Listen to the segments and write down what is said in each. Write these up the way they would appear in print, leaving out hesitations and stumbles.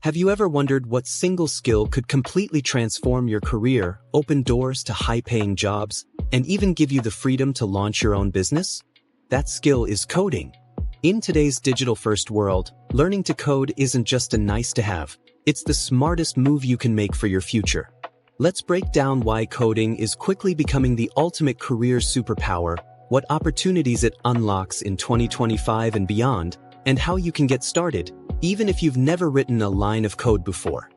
Have you ever wondered what single skill could completely transform your career, open doors to high-paying jobs, and even give you the freedom to launch your own business? That skill is coding. In today's digital-first world, learning to code isn't just a nice-to-have. It's the smartest move you can make for your future. Let's break down why coding is quickly becoming the ultimate career superpower, what opportunities it unlocks in 2025 and beyond, and how you can get started, even if you've never written a line of code before.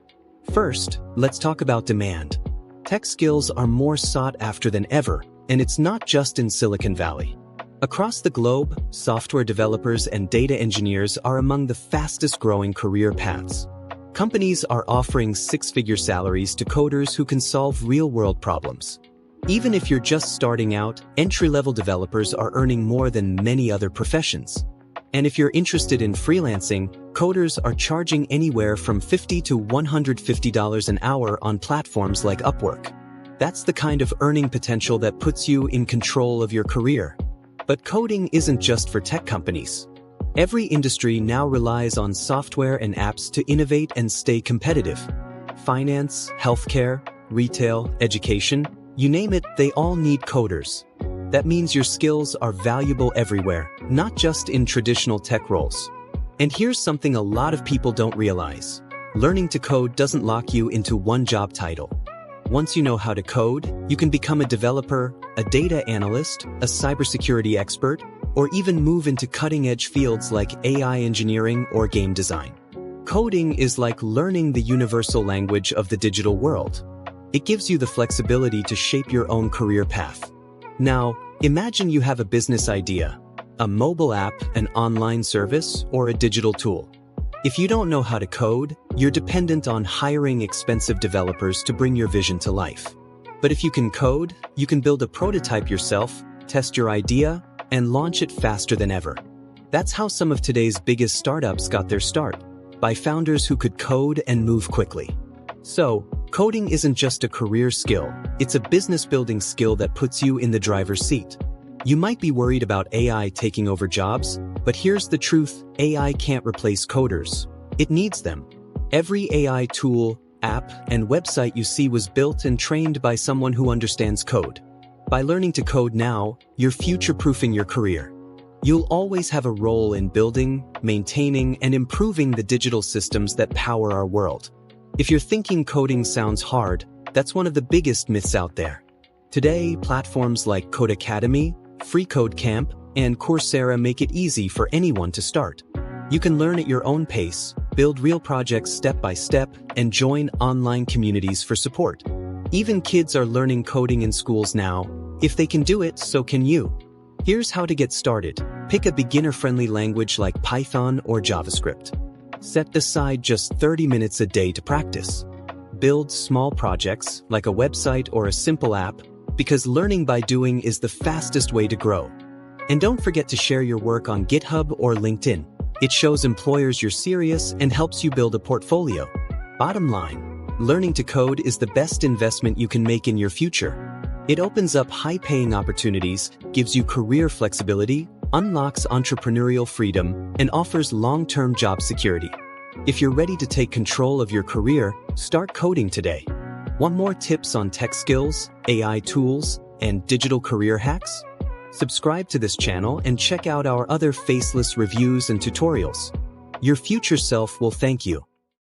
First, let's talk about demand. Tech skills are more sought after than ever, and it's not just in Silicon Valley. Across the globe, software developers and data engineers are among the fastest-growing career paths. Companies are offering six-figure salaries to coders who can solve real-world problems. Even if you're just starting out, entry-level developers are earning more than many other professions. And if you're interested in freelancing, coders are charging anywhere from $50 to $150 an hour on platforms like Upwork. That's the kind of earning potential that puts you in control of your career. But coding isn't just for tech companies. Every industry now relies on software and apps to innovate and stay competitive. Finance, healthcare, retail, education, you name it, they all need coders. That means your skills are valuable everywhere, not just in traditional tech roles. And here's something a lot of people don't realize. Learning to code doesn't lock you into one job title. Once you know how to code, you can become a developer, a data analyst, a cybersecurity expert, or even move into cutting-edge fields like AI engineering or game design. Coding is like learning the universal language of the digital world. It gives you the flexibility to shape your own career path. Now, imagine you have a business idea, a mobile app, an online service, or a digital tool. If you don't know how to code, you're dependent on hiring expensive developers to bring your vision to life. But if you can code, you can build a prototype yourself, test your idea, and launch it faster than ever. That's how some of today's biggest startups got their start, by founders who could code and move quickly. So, coding isn't just a career skill, it's a business-building skill that puts you in the driver's seat. You might be worried about AI taking over jobs, but here's the truth: AI can't replace coders. It needs them. Every AI tool, app, and website you see was built and trained by someone who understands code. By learning to code now, you're future-proofing your career. You'll always have a role in building, maintaining, and improving the digital systems that power our world. If you're thinking coding sounds hard, that's one of the biggest myths out there. Today, platforms like Codecademy, FreeCodeCamp, and Coursera make it easy for anyone to start. You can learn at your own pace, build real projects step by step, and join online communities for support. Even kids are learning coding in schools now. If they can do it, so can you. Here's how to get started. Pick a beginner-friendly language like Python or JavaScript. Set aside just 30 minutes a day to practice. Build small projects, like a website or a simple app, because learning by doing is the fastest way to grow. And don't forget to share your work on GitHub or LinkedIn. It shows employers you're serious and helps you build a portfolio. Bottom line, learning to code is the best investment you can make in your future. It opens up high-paying opportunities, gives you career flexibility, unlocks entrepreneurial freedom, and offers long-term job security. If you're ready to take control of your career, start coding today. Want more tips on tech skills, AI tools, and digital career hacks? Subscribe to this channel and check out our other faceless reviews and tutorials. Your future self will thank you.